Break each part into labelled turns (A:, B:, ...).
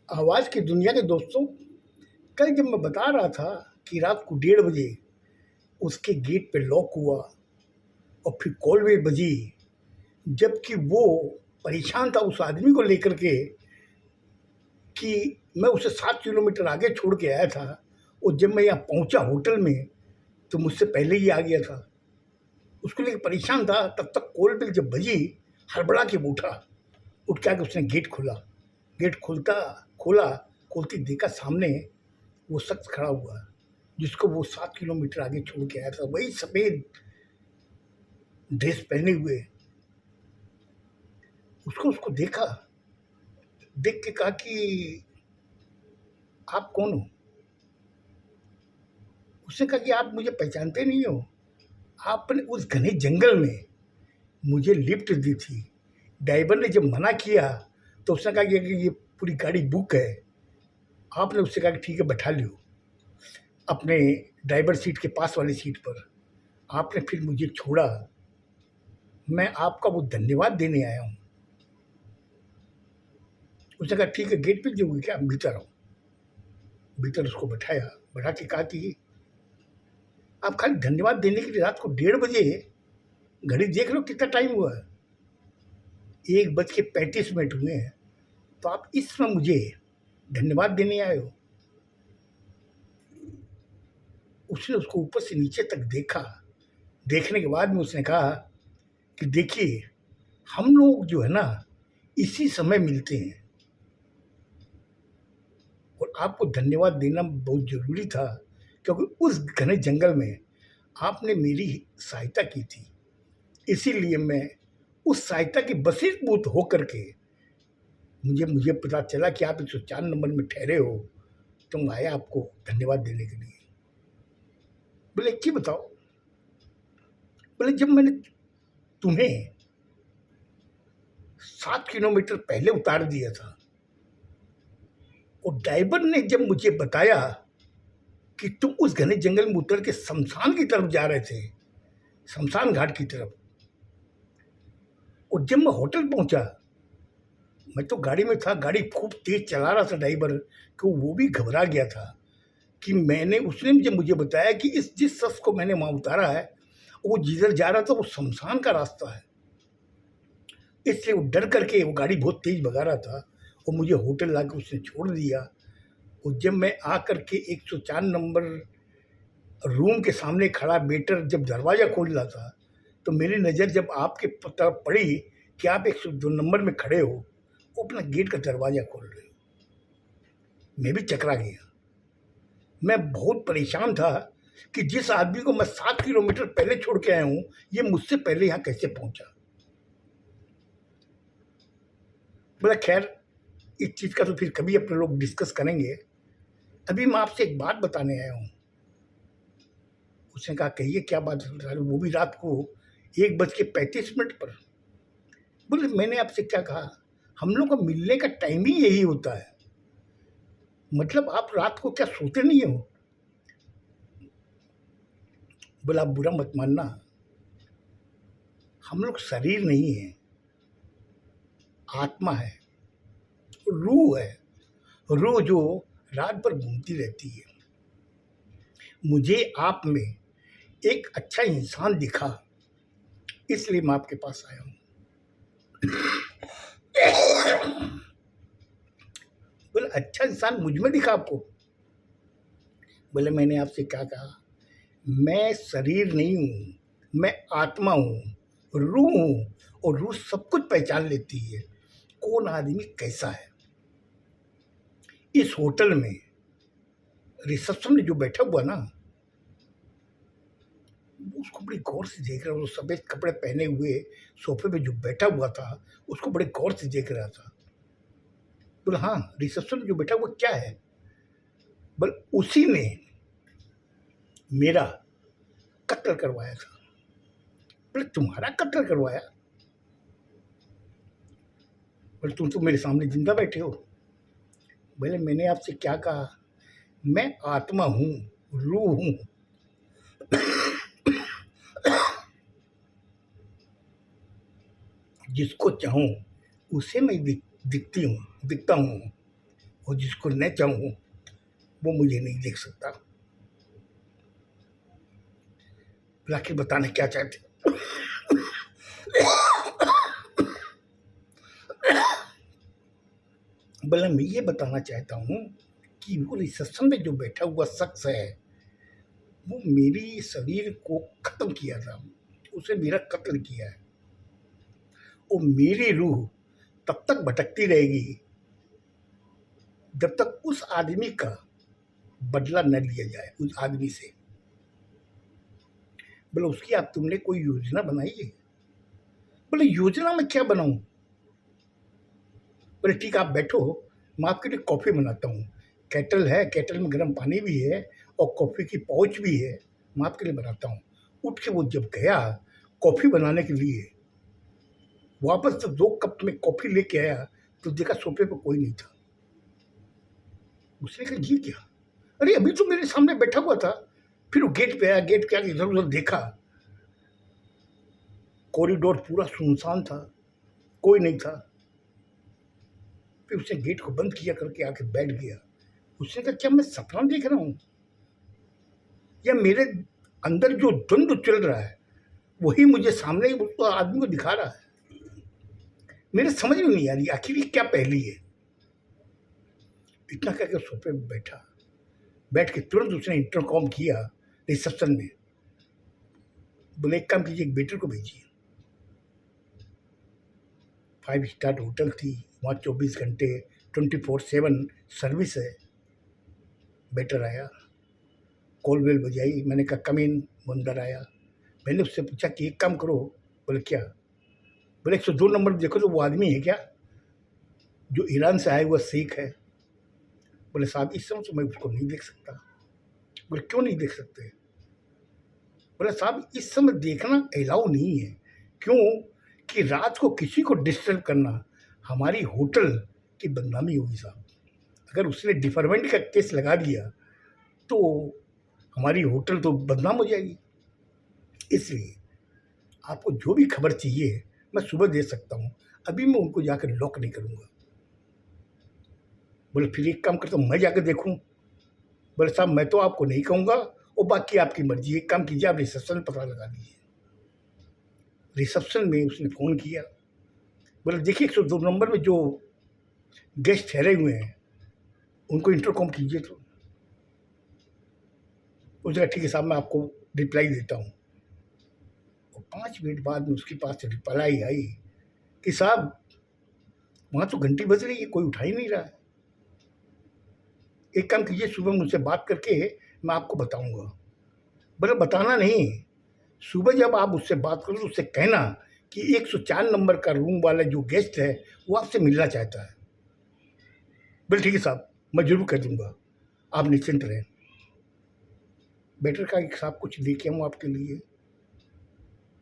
A: आवाज़ की दुनिया के दोस्तों, कल जब मैं बता रहा था कि रात को 1:30 बजे उसके गेट पे लॉक हुआ और फिर कॉल भी बजी, जबकि वो परेशान था उस आदमी को लेकर के कि मैं उसे 7 किलोमीटर आगे छोड़ के आया था और जब मैं यहाँ पहुँचा होटल में तो मुझसे पहले ही आ गया था। उसको लेके परेशान था, तब तक कॉल बेल जब बजी, हड़बड़ा के वो उठा। उठ के आके उसने गेट खोला। गेट खोलता खोला, खोलते देखा सामने वो शख्स खड़ा हुआ, जिसको वो 7 किलोमीटर आगे छोड़ के आया था। वही सफ़ेद ड्रेस पहने हुए। उसको उसको देखा, देख के कहा कि आप कौन हो? उसने कहा कि आप मुझे पहचानते नहीं हो। आपने उस घने जंगल में मुझे लिफ्ट दी थी। ड्राइवर ने जब मना किया तो उसने कहा कि ये पूरी गाड़ी बुक है। आपने उससे कहा कि ठीक है, बैठा लियो अपने ड्राइवर सीट के पास वाली सीट पर। आपने फिर मुझे छोड़ा। मैं आपका वो धन्यवाद देने आया हूँ। उसने कहा ठीक है, गेट पे जाओगे क्या? भीतर आओ। भीतर उसको बैठाया, बैठा के कहा कि आप खाली धन्यवाद देने के लिए रात को 1:30 बजे घड़ी देख लो कितना टाइम हुआ है, 1:35 हुए हैं, तो आप इस समय मुझे धन्यवाद देने आए हो? उसने उसको ऊपर से नीचे तक देखा। देखने के बाद में उसने कहा कि देखिए, हम लोग जो है ना इसी समय मिलते हैं और आपको धन्यवाद देना बहुत ज़रूरी था, क्योंकि उस घने जंगल में आपने मेरी सहायता की थी। इसीलिए मैं उस सहायता की बसीरबूत होकर के मुझे मुझे पता चला कि आप 104 नंबर में ठहरे हो, तो मैं आया आपको धन्यवाद देने के लिए। बोले एक चीज़ बताओ, बोले जब मैंने तुम्हें 7 किलोमीटर पहले उतार दिया था और ड्राइवर ने जब मुझे बताया कि तुम उस घने जंगल में उतर के शमशान की तरफ जा रहे थे, शमशान घाट की तरफ, और जब मैं होटल पहुंचा, मैं तो गाड़ी में था, गाड़ी खूब तेज चला रहा था ड्राइवर, कि वो भी घबरा गया था कि मैंने उसने जब मुझे बताया कि इस जिस शख्स को मैंने वहाँ उतारा है वो जिधर जा रहा था वो शमशान का रास्ता है। इसलिए वो डर करके वो गाड़ी बहुत तेज भगा रहा था और मुझे होटल ला के उसने छोड़ दिया। और जब मैं आ करके 104 नंबर रूम के सामने खड़ा वेटर जब दरवाज़ा खोल रहा था, तो मेरी नज़र जब आपके तरफ पड़ी कि आप 102 नंबर में खड़े हो, वो अपना गेट का दरवाज़ा खोल रहे हो। मैं भी चकरा गया। मैं बहुत परेशान था कि जिस आदमी को मैं 7 किलोमीटर पहले छोड़ के आया हूँ, ये मुझसे पहले यहाँ कैसे पहुँचा? बोला खैर, इस चीज़ का तो फिर कभी अपने लोग डिस्कस करेंगे। अभी मैं आपसे एक बात बताने आया हूँ। उसने कहा कहिए क्या बात है? वो भी रात को 1:35 पर। बोले मैंने आपसे क्या कहा? हम लोग का मिलने का टाइम ही यही होता है। मतलब आप रात को क्या सोते नहीं हो? बोला आप बुरा मत मानना, हम लोग शरीर नहीं है, आत्मा है, रूह है। रूह जो रात भर घूमती रहती है। मुझे आप में एक अच्छा इंसान दिखा, इसलिए मैं आपके पास आया हूँ। बोले अच्छा इंसान मुझ में दिखा आपको? बोले मैंने आपसे क्या कहा? मैं शरीर नहीं हूँ, मैं आत्मा हूँ, रूह हूँ, और रूह सब कुछ पहचान लेती है कौन आदमी कैसा है। इस होटल में रिसेप्शन में जो बैठा हुआ ना, उसको बड़ी गौर से देख रहा था। वो सफ़ेद कपड़े पहने हुए सोफे पे जो बैठा हुआ था, उसको बड़े गौर से देख रहा था। बोला हाँ, रिसेप्शन में जो बैठा हुआ क्या है? बोले उसी ने मेरा कत्ल करवाया था। बोले तुम्हारा कत्ल करवाया? बोले तुम तो मेरे सामने जिंदा बैठे हो। बोले मैंने आपसे क्या कहा? मैं आत्मा हूँ, रूह हूँ। जिसको चाहूँ उसे मैं दिखती हूँ, दिखता हूँ। और जिसको न चाहूँ वो मुझे नहीं देख सकता। आखिर बताना क्या चाहते? बोला मैं ये बताना चाहता हूँ कि वो रिसेप्शन में जो बैठा हुआ शख्स है वो मेरी शरीर को खत्म किया था, उसे मेरा कत्ल किया है। और मेरी रूह तब तक भटकती रहेगी जब तक उस आदमी का बदला न लिया जाए, उस आदमी से। बोले उसकी आप तुमने कोई योजना बनाई है? बोले योजना में क्या बनाऊं? बोले ठीक आप बैठो, मैं आपके लिए कॉफ़ी बनाता हूँ। केटल है, केटल में गर्म पानी भी है और कॉफ़ी की पाउच भी है, मैं आपके लिए बनाता हूँ। उठ के वो जब गया कॉफ़ी बनाने के लिए, वापस जब 2 कप में कॉफ़ी लेके आया तो देखा सोफे पर कोई नहीं था। उसने कहा ये क्या? अरे अभी तो मेरे सामने बैठा हुआ था। फिर वो गेट पे आया, गेट के आगे इधर उधर देखा, कॉरिडोर पूरा सुनसान था, कोई नहीं था। फिर उसने गेट को बंद किया करके आके बैठ गया। उसने कहा क्या मैं सपना देख रहा हूँ या मेरे अंदर जो द्वंद्व चल रहा है वही मुझे सामने उसको आदमी को दिखा रहा है? मेरे समझ में नहीं आ रही आखिर ये क्या पहली है। इतना कहकर सोफे पे बैठा, बैठ के तुरंत उसने इंटरकॉम किया रिसेप्शन में। बोले एक काम कीजिए, एक वेटर को भेजिए। 5 स्टार होटल थी, वहाँ 24 घंटे 24/7 सर्विस है। वेटर आया, कॉल बेल बजाई, मैंने कहा कम इन, वो अंदर आया। मैंने उससे पूछा कि एक काम करो। बोले क्या? बोले 102 नंबर देखो तो वो आदमी है क्या जो ईरान से आया हुआ सिख है? बोले साहब इस समय तो मैं उसको नहीं देख सकता। बोले क्यों नहीं देख सकते? बोले साहब इस समय देखना अलाउ नहीं है। क्यों? कि रात को किसी को डिस्टर्ब करना हमारी होटल की बदनामी होगी साहब। अगर उसने डिफरमेंट का केस लगा दिया तो हमारी होटल तो बदनाम हो जाएगी। इसलिए आपको जो भी खबर चाहिए मैं सुबह दे सकता हूँ, अभी मैं उनको जाकर लॉक नहीं करूँगा। बोले फिर एक काम करता हूँ, मैं जाकर देखूँ? बोले साहब मैं तो आपको नहीं कहूँगा और बाकी आपकी मर्जी। एक काम कीजिए, आप रिसेप्शन पता लगा लीजिए। रिसेप्शन में उसने फ़ोन किया। बोले देखिए 102 नंबर में जो गेस्ट ठहरे हुए हैं उनको इंटरकॉम कीजिए। तो उसने कहा ठीक है साहब मैं आपको रिप्लाई देता हूँ। और 5 मिनट बाद में उसके पास से रिप्लाई आई कि साहब वहाँ तो घंटी बज रही है, कोई उठा ही नहीं रहा है। एक काम कीजिए, सुबह मुझसे बात करके मैं आपको बताऊँगा। बोले बताना नहीं, सुबह जब आप उससे बात करो तो उससे कहना कि 104 नंबर का रूम वाला जो गेस्ट है वो आपसे मिलना चाहता है। बोले ठीक है साहब मैं ज़रूर कर दूँगा, आप निश्चिंत रहें। वेटर का एक साहब कुछ लेके आऊँ आपके लिए?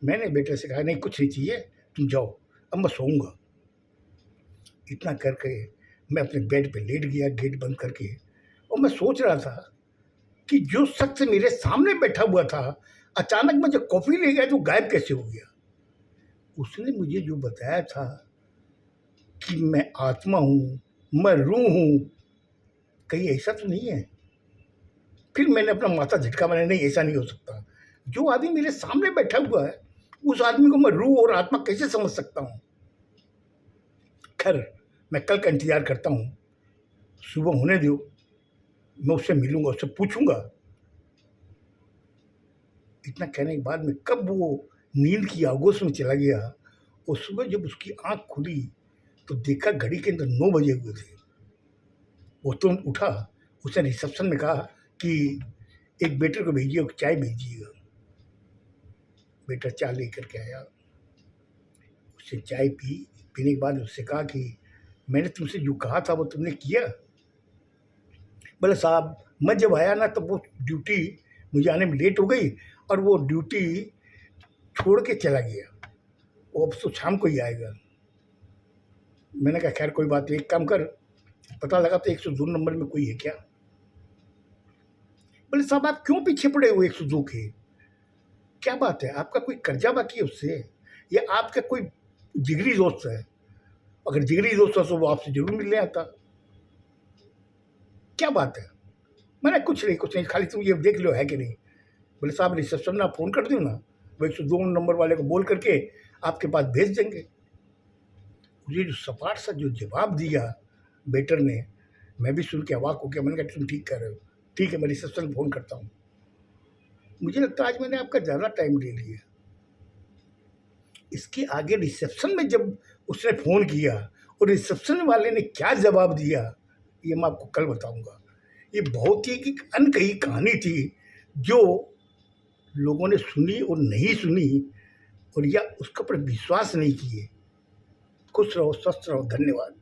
A: मैंने वेटर से कहा नहीं कुछ नहीं चाहिए, तुम जाओ, अब मैं सोऊंगा। इतना करके मैं अपने बेड पे लेट गया गेट बंद करके। और मैं सोच रहा था कि जो शख्स मेरे सामने बैठा हुआ था अचानक मैं जब कॉफ़ी ले गया तो गायब कैसे हो गया? उसने मुझे जो बताया था कि मैं आत्मा हूँ, मैं रूह हूँ, कहीं ऐसा तो नहीं है? फिर मैंने अपना माथा झटका, मैंने नहीं ऐसा नहीं हो सकता। जो आदमी मेरे सामने बैठा हुआ है उस आदमी को मैं रूह और आत्मा कैसे समझ सकता हूँ? खैर मैं कल का इंतज़ार करता हूँ, सुबह होने दो, मैं उससे मिलूँगा, उससे पूछूँगा। इतना कहने के बाद में कब वो नींद की आगोश में चला गया और सुबह जब उसकी आँख खुली तो देखा घड़ी के अंदर 9 बजे हुए थे। वो तुरंत उठा, उसने रिसेप्शन में कहा कि एक वेटर को भेजिए और चाय भेजिएगा। वेटर चाय लेकर के आया, उससे चाय पी। पीने के बाद उससे कहा कि मैंने तुमसे जो कहा था वो तुमने किया? बोले साहब मैं जब आया ना तब वो ड्यूटी मुझे आने में लेट हो गई और वो ड्यूटी छोड़ के चला गया, वो अब तो शाम को ही आएगा। मैंने कहा खैर कोई बात नहीं, एक काम कर पता लगा तो 102 नंबर में कोई है क्या? बोले साहब आप क्यों पीछे पड़े हो 102 के? क्या बात है, आपका कोई कर्जा बाकी है उससे या आपका कोई जिगरी दोस्त है? अगर जिगरी दोस्त है तो वो आपसे जरूर मिलने आता। क्या बात है? मैंने कुछ नहीं, खाली तुम ये देख लो है कि नहीं। बोले साहब रिसेप्शन में आप फ़ोन कर दूँ ना, वो 102 नंबर वाले को बोल करके आपके पास भेज देंगे। मुझे जो सपाट सा जो जवाब दिया वेटर ने, मैं भी सुन के अवाक हो गया। मैंने कहा तुम ठीक कह रहे हो, ठीक है मैं रिसेप्शन फ़ोन करता हूँ। मुझे लगता है आज मैंने आपका ज़्यादा टाइम ले लिया। इसके आगे रिसेप्शन में जब उसने फ़ोन किया और रिसेप्शन वाले ने क्या जवाब दिया, ये मैं आपको कल बताऊँगा। ये बहुत ही एक अनकही कहानी थी, जो लोगों ने सुनी और नहीं सुनी, और या उसके ऊपर विश्वास नहीं किए। खुश रहो, स्वस्थ रहो, धन्यवाद।